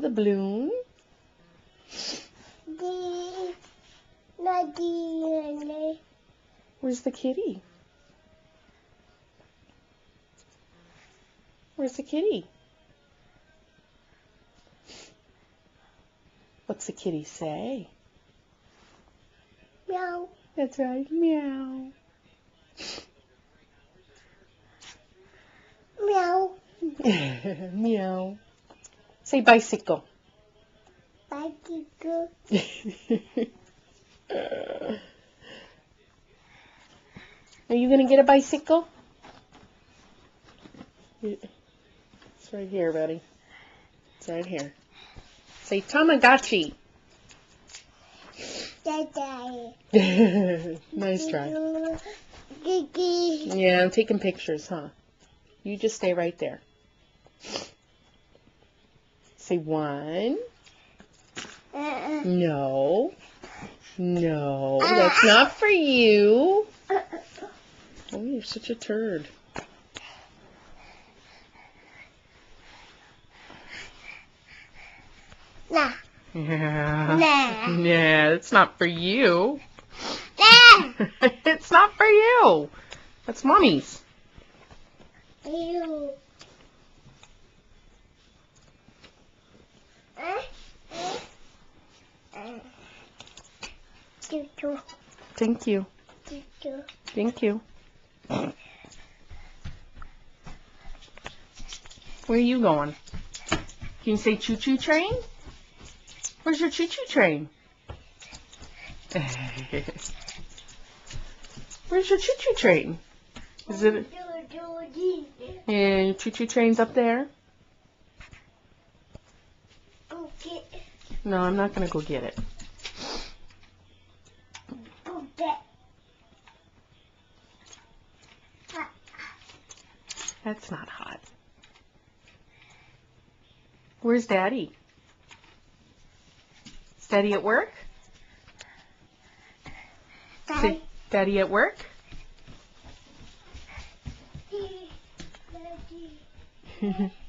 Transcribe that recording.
the balloon. Where's the kitty? Where's the kitty? What's the kitty say? Meow. That's right, meow. Meow. Meow. Say bicycle. Bicycle. Are you going to get a bicycle? It's right here, buddy. It's right here. Say Tamagotchi. Nice try. Yeah, I'm taking pictures, huh? You just stay right there. Say 1. No. No, that's not for you. Oh, you're such a turd. Nah. Yeah. Nah. Yeah, it's not for you. Nah. It's not for you. That's Mommy's. Ew. Choo-choo. Thank you. Choo-choo. Thank you. Where are you going? Can you say choo-choo train? Where's your choo-choo train? Where's your choo-choo train? Is it? Yeah, your choo-choo train's up there? Okay. No, I'm not going to go get it. Okay. That's not hot. Where's Daddy? Is Daddy at work? Say, Daddy at work? Daddy.